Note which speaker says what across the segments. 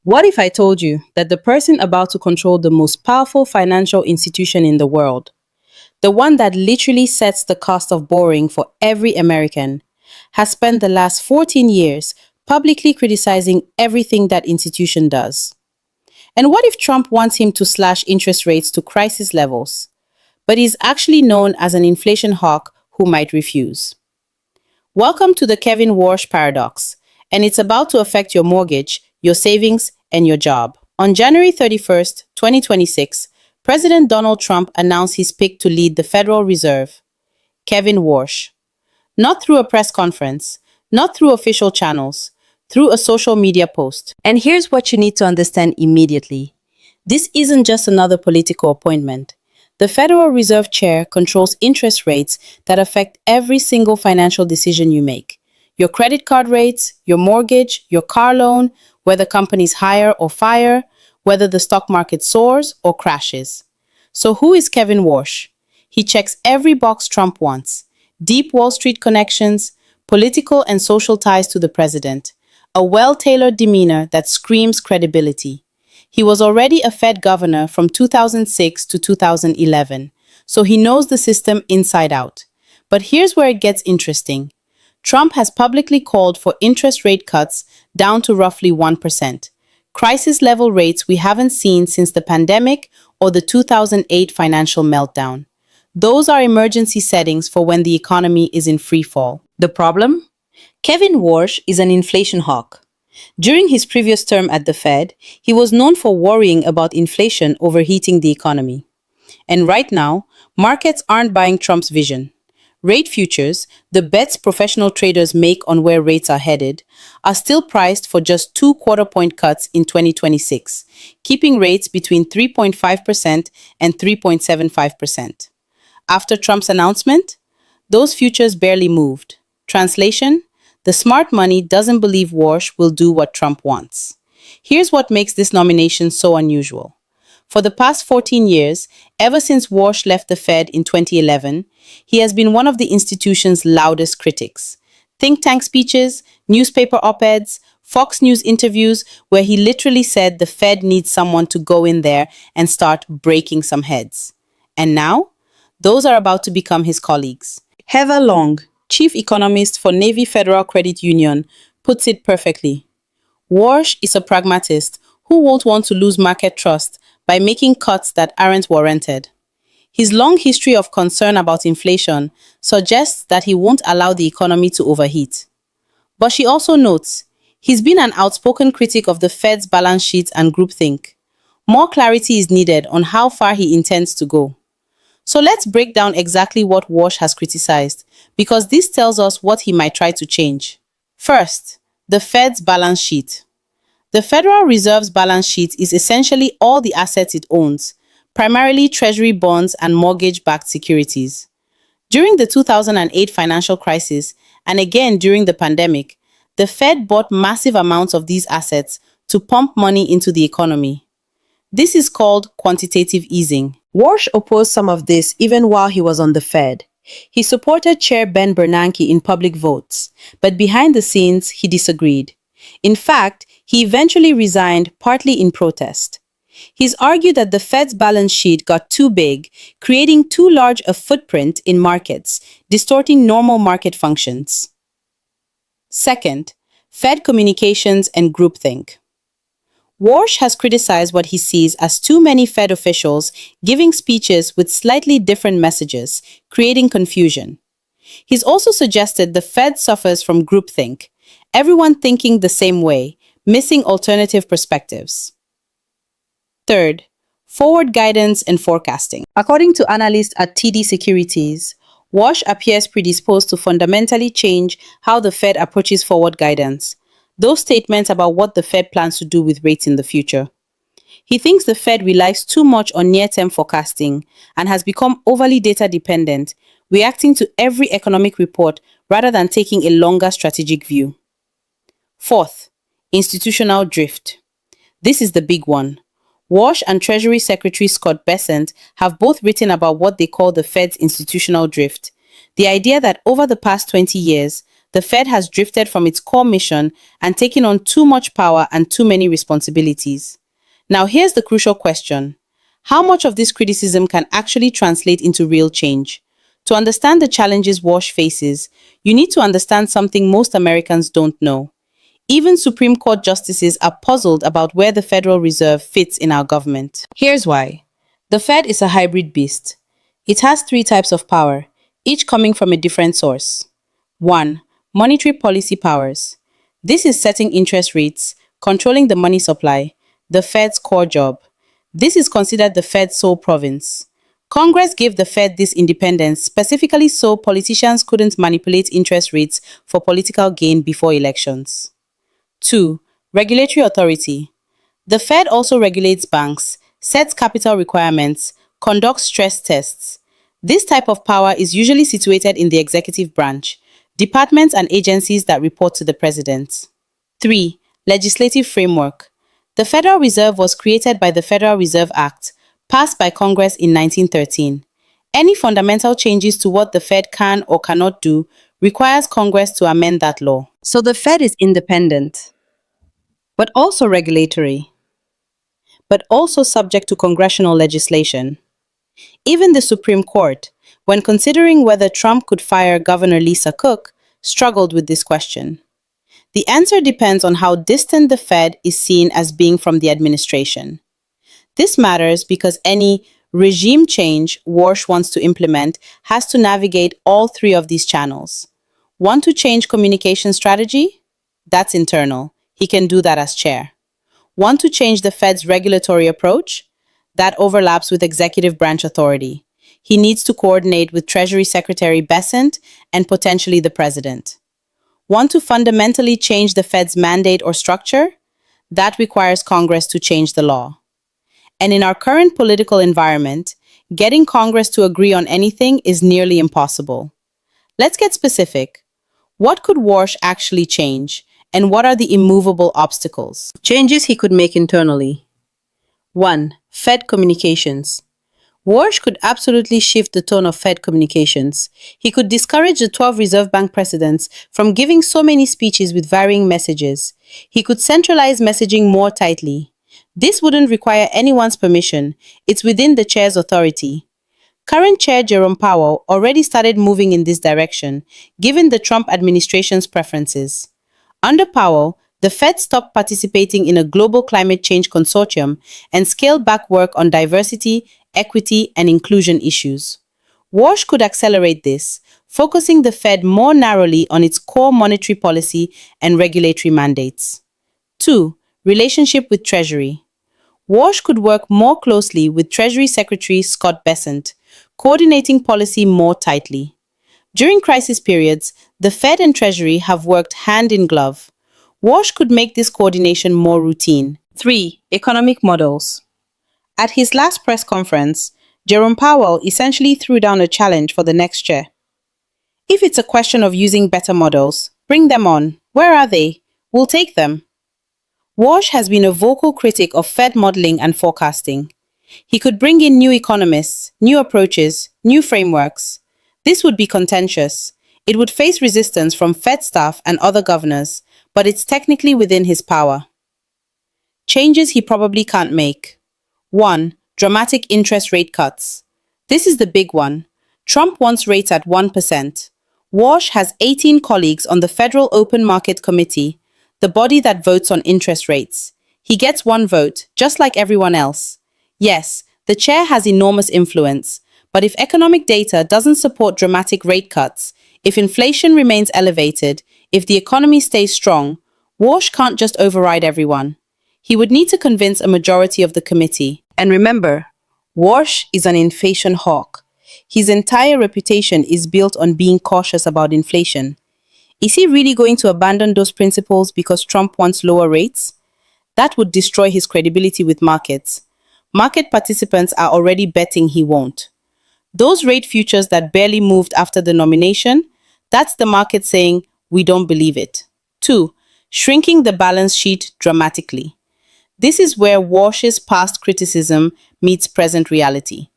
Speaker 1: What if I told you that the person about to control the most powerful financial institution in the world, the one that literally sets the cost of borrowing for every American, has spent the last 14 years publicly criticizing everything that institution does? And what if Trump wants him to slash interest rates to crisis levels, but is actually known as an inflation hawk who might refuse? Welcome to the Kevin Warsh paradox, and it's about to affect your mortgage, your savings, and your job. On January 31st, 2026, President Donald Trump announced his pick to lead the Federal Reserve, Kevin Warsh. Not through a press conference, not through official channels, through a social media post. And here's what you need to understand immediately. This isn't just another political appointment. The Federal Reserve Chair controls interest rates that affect every single financial decision you make. Your credit card rates, your mortgage, your car loan, whether companies hire or fire, whether the stock market soars or crashes. So who is Kevin Warsh? He checks every box Trump wants. Deep Wall Street connections, political and social ties to the president, a well-tailored demeanor that screams credibility. He was already a Fed governor from 2006 to 2011, so he knows the system inside out. But here's where it gets interesting. Trump has publicly called for interest rate cuts down to roughly 1%, crisis-level rates we haven't seen since the pandemic or the 2008 financial meltdown. Those are emergency settings for when the economy is in free fall. The problem? Kevin Warsh is an inflation hawk. During his previous term at the Fed, he was known for worrying about inflation overheating the economy. And right now, markets aren't buying Trump's vision. Rate futures, the bets professional traders make on where rates are headed, are still priced for just 2 quarter-point cuts in 2026, keeping rates between 3.5% and 3.75%. After Trump's announcement, those futures barely moved. Translation: the smart money doesn't believe Warsh will do what Trump wants. Here's what makes this nomination so unusual. For the past 14 years, ever since Warsh left the Fed in 2011, he has been one of the institution's loudest critics. Think tank speeches, newspaper op-eds, Fox News interviews where he literally said the Fed needs someone to go in there and start breaking some heads. And now, those are about to become his colleagues. Heather Long, chief economist for Navy Federal Credit Union, puts it perfectly. Warsh is a pragmatist who won't want to lose market trust by making cuts that aren't warranted. His long history of concern about inflation suggests that he won't allow the economy to overheat. But she also notes, he's been an outspoken critic of the Fed's balance sheet and groupthink. More clarity is needed on how far he intends to go. So let's break down exactly what Warsh has criticized, because this tells us what he might try to change. First, the Fed's balance sheet. The Federal Reserve's balance sheet is essentially all the assets it owns, primarily treasury bonds and mortgage-backed securities. During the 2008 financial crisis, and again during the pandemic, the Fed bought massive amounts of these assets to pump money into the economy. This is called quantitative easing. Warsh opposed some of this even while he was on the Fed. He supported Chair Ben Bernanke in public votes, but behind the scenes, he disagreed. In fact, he eventually resigned partly in protest. He's argued that the Fed's balance sheet got too big, creating too large a footprint in markets, distorting normal market functions. Second, Fed communications and groupthink. Warsh has criticized what he sees as too many Fed officials giving speeches with slightly different messages, creating confusion. He's also suggested the Fed suffers from groupthink, everyone thinking the same way, missing alternative perspectives. Third, forward guidance and forecasting. According to analysts at TD Securities, Warsh appears predisposed to fundamentally change how the Fed approaches forward guidance, those statements about what the Fed plans to do with rates in the future. He thinks the Fed relies too much on near-term forecasting and has become overly data-dependent, reacting to every economic report rather than taking a longer strategic view. Fourth, institutional drift. This is the big one. Warsh and Treasury Secretary Scott Bessent have both written about what they call the Fed's institutional drift, the idea that over the past 20 years, the Fed has drifted from its core mission and taken on too much power and too many responsibilities. Now, here's the crucial question. How much of this criticism can actually translate into real change? To understand the challenges Warsh faces, you need to understand something most Americans don't know. Even Supreme Court justices are puzzled about where the Federal Reserve fits in our government. Here's why. The Fed is a hybrid beast. It has three types of power, each coming from a different source. 1. Monetary policy powers. This is setting interest rates, controlling the money supply, the Fed's core job. This is considered the Fed's sole province. Congress gave the Fed this independence specifically so politicians couldn't manipulate interest rates for political gain before elections. 2. Regulatory authority. The Fed also regulates banks, sets capital requirements, conducts stress tests. This type of power is usually situated in the executive branch, departments and agencies that report to the president. 3. Legislative framework. The Federal Reserve was created by the Federal Reserve Act, passed by Congress in 1913. Any fundamental changes to what the Fed can or cannot do requires Congress to amend that law. So the Fed is independent, but also regulatory, but also subject to congressional legislation. Even the Supreme Court, when considering whether Trump could fire Governor Lisa Cook, struggled with this question. The answer depends on how distant the Fed is seen as being from the administration. This matters because any regime change Warsh wants to implement has to navigate all three of these channels. Want to change communication strategy? That's internal. He can do that as chair. Want to change the Fed's regulatory approach? That overlaps with executive branch authority. He needs to coordinate with Treasury Secretary Bessent and potentially the president. Want to fundamentally change the Fed's mandate or structure? That requires Congress to change the law. And in our current political environment, getting Congress to agree on anything is nearly impossible. Let's get specific. What could Warsh actually change, and what are the immovable obstacles? Changes he could make internally. 1. Fed communications. Warsh could absolutely shift the tone of Fed communications. He could discourage the 12 Reserve Bank presidents from giving so many speeches with varying messages. He could centralize messaging more tightly. This wouldn't require anyone's permission. It's within the chair's authority. Current Chair Jerome Powell already started moving in this direction, given the Trump administration's preferences. Under Powell, the Fed stopped participating in a global climate change consortium and scaled back work on diversity, equity, and inclusion issues. Warsh could accelerate this, focusing the Fed more narrowly on its core monetary policy and regulatory mandates. 2. Relationship with Treasury. Warsh could work more closely with Treasury Secretary Scott Bessent, coordinating policy more tightly. During crisis periods, the Fed and Treasury have worked hand in glove. Warsh could make this coordination more routine. 3. Economic models. At his last press conference, Jerome Powell essentially threw down a challenge for the next chair. If it's a question of using better models, bring them on. Where are they? We'll take them. Warsh has been a vocal critic of Fed modeling and forecasting. He could bring in new economists, new approaches, new frameworks. This would be contentious. It would face resistance from Fed staff and other governors, but it's technically within his power. Changes he probably can't make. 1. Dramatic interest rate cuts. This is the big one. Trump wants rates at 1%. Warsh has 18 colleagues on the Federal Open Market Committee, the body that votes on interest rates. He gets one vote, just like everyone else. Yes, the chair has enormous influence, but if economic data doesn't support dramatic rate cuts, if inflation remains elevated, if the economy stays strong, Warsh can't just override everyone. He would need to convince a majority of the committee. And remember, Warsh is an inflation hawk. His entire reputation is built on being cautious about inflation. Is he really going to abandon those principles because Trump wants lower rates? That would destroy his credibility with markets. Market participants are already betting he won't. Those rate futures that barely moved after the nomination, that's the market saying, we don't believe it. 2. Shrinking the balance sheet dramatically. This is where Warsh's past criticism meets present reality.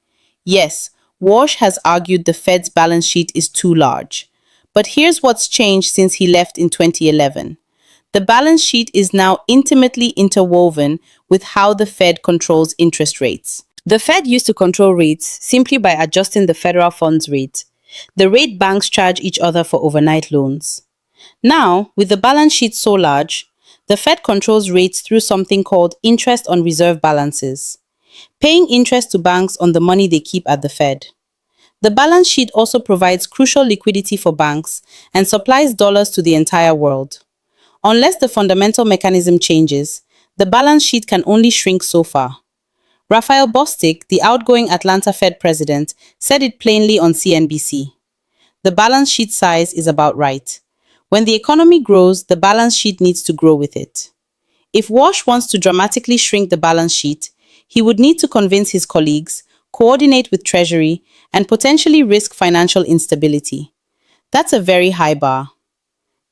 Speaker 1: Yes, Warsh has argued the Fed's balance sheet is too large. But here's what's changed since he left in 2011. The balance sheet is now intimately interwoven with how the Fed controls interest rates. The Fed used to control rates simply by adjusting the federal funds rate, the rate banks charge each other for overnight loans. Now, with the balance sheet so large, the Fed controls rates through something called interest on reserve balances, paying interest to banks on the money they keep at the Fed. The balance sheet also provides crucial liquidity for banks and supplies dollars to the entire world. Unless the fundamental mechanism changes, the balance sheet can only shrink so far. Raphael Bostic, the outgoing Atlanta Fed president, said it plainly on CNBC. The balance sheet size is about right. When the economy grows, the balance sheet needs to grow with it. If Warsh wants to dramatically shrink the balance sheet, he would need to convince his colleagues, coordinate with Treasury, and potentially risk financial instability. That's a very high bar.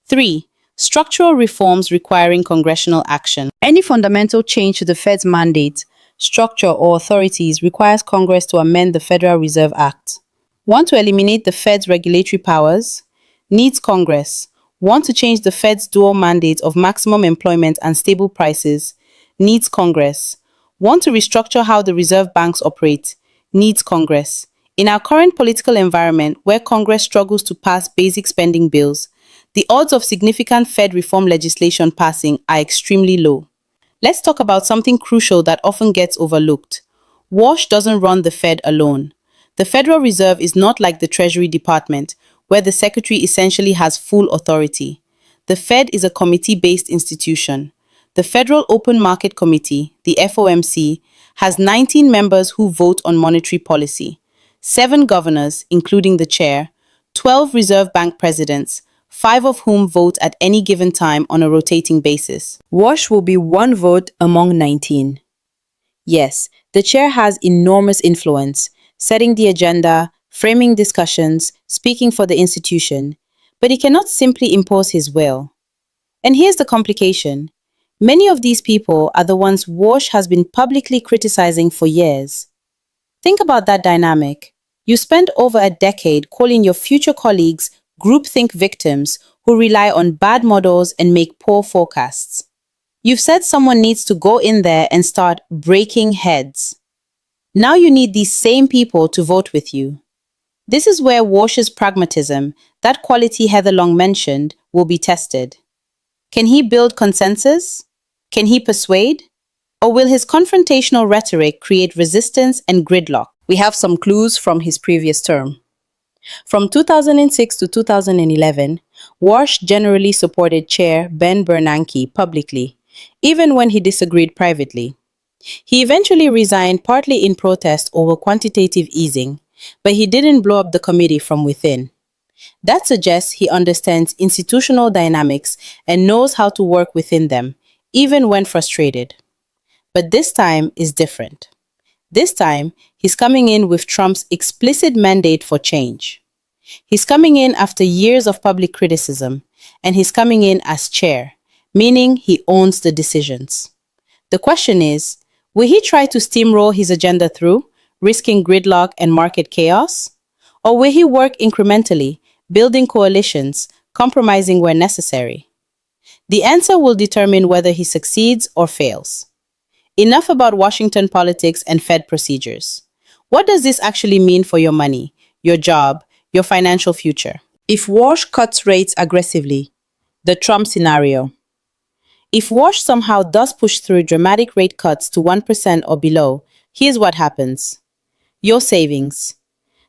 Speaker 1: 3. Structural reforms requiring congressional action. Any fundamental change to the Fed's mandate, structure, or authorities requires Congress to amend the Federal Reserve Act. Want to eliminate the Fed's regulatory powers? Needs Congress. Want to change the Fed's dual mandate of maximum employment and stable prices? Needs Congress. Want to restructure how the reserve banks operate? Needs Congress. In our current political environment, where Congress struggles to pass basic spending bills, the odds of significant Fed reform legislation passing are extremely low. Let's talk about something crucial that often gets overlooked. Warsh doesn't run the Fed alone. The Federal Reserve is not like the Treasury Department, where the Secretary essentially has full authority. The Fed is a committee-based institution. The Federal Open Market Committee, the FOMC, has 19 members who vote on monetary policy, 7 governors, including the chair, 12 Reserve Bank presidents, 5 of whom vote at any given time on a rotating basis. Warsh will be one vote among 19. Yes, the chair has enormous influence, setting the agenda, framing discussions, speaking for the institution, but he cannot simply impose his will. And here's the complication. Many of these people are the ones Warsh has been publicly criticizing for years. Think about that dynamic. You spend over a decade calling your future colleagues groupthink victims who rely on bad models and make poor forecasts. You've said someone needs to go in there and start breaking heads. Now you need these same people to vote with you. This is where Warsh's pragmatism, that quality Heather Long mentioned, will be tested. Can he build consensus? Can he persuade? Or will his confrontational rhetoric create resistance and gridlock? We have some clues from his previous term. From 2006 to 2011, Warsh generally supported Chair Ben Bernanke publicly, even when he disagreed privately. He eventually resigned partly in protest over quantitative easing, but he didn't blow up the committee from within. That suggests he understands institutional dynamics and knows how to work within them, even when frustrated. But this time is different. This time, he's coming in with Trump's explicit mandate for change. He's coming in after years of public criticism, and he's coming in as chair, meaning he owns the decisions. The question is, will he try to steamroll his agenda through, risking gridlock and market chaos? Or will he work incrementally, building coalitions, compromising where necessary? The answer will determine whether he succeeds or fails. Enough about Washington politics and Fed procedures. What does this actually mean for your money, your job, your financial future? If Warsh cuts rates aggressively, the Trump scenario. If Warsh somehow does push through dramatic rate cuts to 1% or below, here's what happens. Your savings.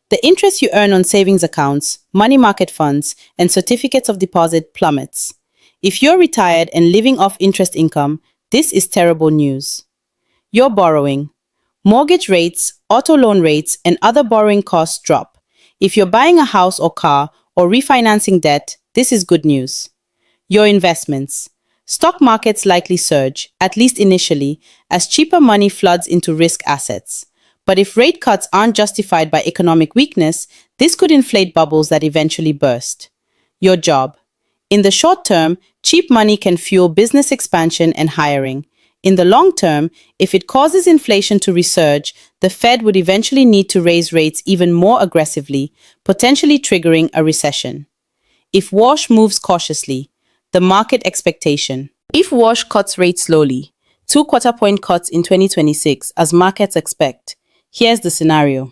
Speaker 1: The interest you earn on savings accounts, money market funds, and certificates of deposit plummets. If you're retired and living off interest income, this is terrible news. Your borrowing. Mortgage rates, auto loan rates, and other borrowing costs drop. If you're buying a house or car or refinancing debt, this is good news. Your investments. Stock markets likely surge, at least initially, as cheaper money floods into risk assets. But if rate cuts aren't justified by economic weakness, this could inflate bubbles that eventually burst. Your job. In the short term, cheap money can fuel business expansion and hiring. In the long term, if it causes inflation to resurge, the Fed would eventually need to raise rates even more aggressively, potentially triggering a recession. If Warsh moves cautiously, the market expectation. If Warsh cuts rates slowly, 2 quarter point cuts in 2026 as markets expect, here's the scenario.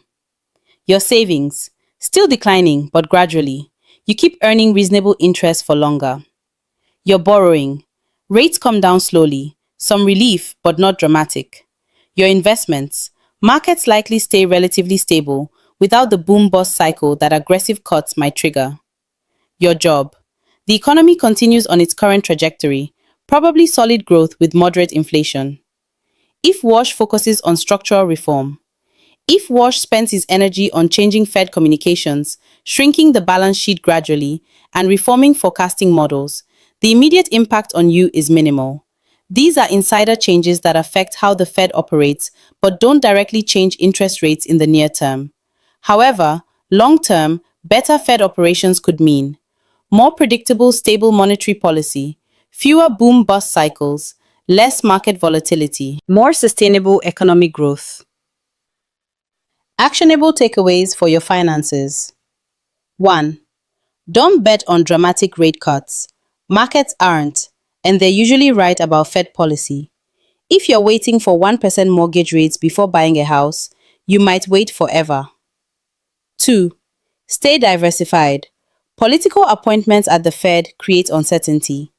Speaker 1: Your savings, still declining but gradually. You keep earning reasonable interest for longer. Your borrowing, rates come down slowly, some relief but not dramatic. Your investments, markets likely stay relatively stable without the boom bust cycle that aggressive cuts might trigger. Your job, the economy continues on its current trajectory, probably solid growth with moderate inflation. If Wash focuses on structural reform, if Wash spends his energy on changing Fed communications, shrinking the balance sheet gradually, and reforming forecasting models, the immediate impact on you is minimal. These are insider changes that affect how the Fed operates, but don't directly change interest rates in the near term. However, long term, better Fed operations could mean more predictable, stable monetary policy, fewer boom bust cycles, less market volatility, more sustainable economic growth. Actionable takeaways for your finances. 1. Don't bet on dramatic rate cuts. Markets aren't, and they're usually right about Fed policy. If you're waiting for 1% mortgage rates before buying a house, you might wait forever. 2. Stay diversified. Political appointments at the Fed create uncertainty.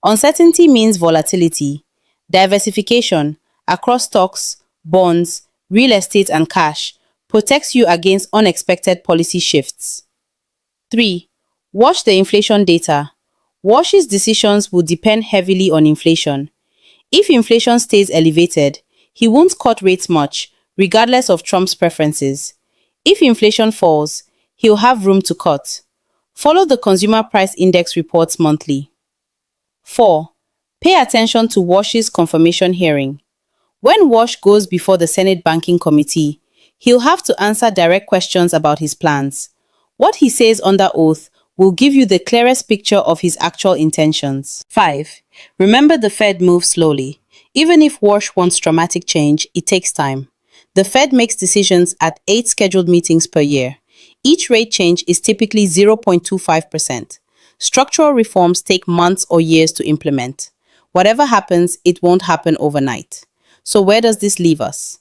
Speaker 1: Uncertainty means volatility. Diversification across stocks, bonds, real estate, and cash protects you against unexpected policy shifts. 3. Watch the inflation data. Wash's decisions will depend heavily on inflation. If inflation stays elevated, he won't cut rates much, regardless of Trump's preferences. If inflation falls, he'll have room to cut. Follow the Consumer Price Index reports monthly. 4. Pay attention to Wash's confirmation hearing. When Wash goes before the Senate Banking Committee, he'll have to answer direct questions about his plans. What he says under oath will give you the clearest picture of his actual intentions. 5. Remember, the Fed moves slowly. Even if Wash wants dramatic change, it takes time. The Fed makes decisions at 8 scheduled meetings per year. Each rate change is typically 0.25%. Structural reforms take months or years to implement. Whatever happens, it won't happen overnight. So where does this leave us?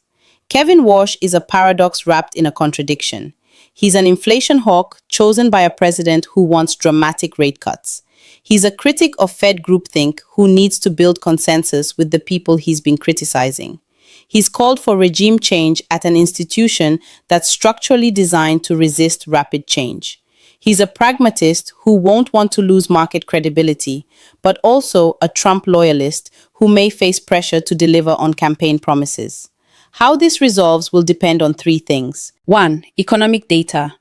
Speaker 1: Kevin Warsh is a paradox wrapped in a contradiction. He's an inflation hawk chosen by a president who wants dramatic rate cuts. He's a critic of Fed groupthink who needs to build consensus with the people he's been criticizing. He's called for regime change at an institution that's structurally designed to resist rapid change. He's a pragmatist who won't want to lose market credibility, but also a Trump loyalist who may face pressure to deliver on campaign promises. How this resolves will depend on 3 things. 1. Economic data.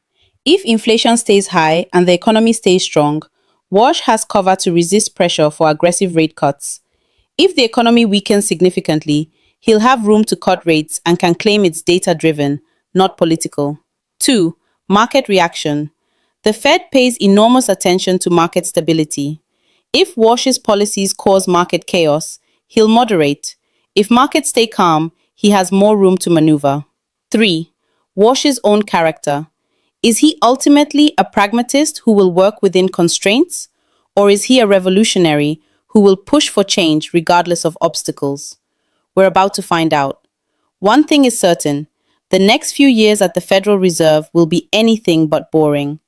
Speaker 1: If inflation stays high and the economy stays strong, Warsh has cover to resist pressure for aggressive rate cuts. If the economy weakens significantly, he'll have room to cut rates and can claim it's data-driven, not political. 2. Market reaction. The Fed pays enormous attention to market stability. If Warsh's policies cause market chaos, he'll moderate. If markets stay calm, he has more room to maneuver. 3. Warsh's own character. Is he ultimately a pragmatist who will work within constraints? Or is he a revolutionary who will push for change regardless of obstacles? We're about to find out. One thing is certain, the next few years at the Federal Reserve will be anything but boring.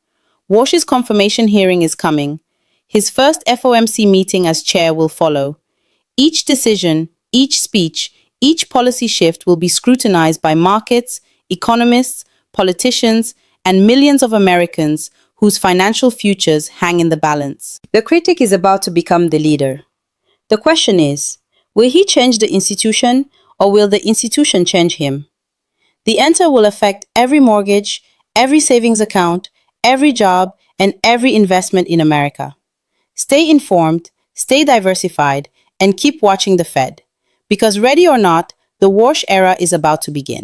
Speaker 1: Warsh's confirmation hearing is coming. His first FOMC meeting as chair will follow. Each decision, each speech, each policy shift will be scrutinized by markets, economists, politicians, and millions of Americans whose financial futures hang in the balance. The critic is about to become the leader. The question is, will he change the institution or will the institution change him? The answer will affect every mortgage, every savings account, every job, and every investment in America. Stay informed, stay diversified, and keep watching the Fed. Because ready or not, the Warsh era is about to begin.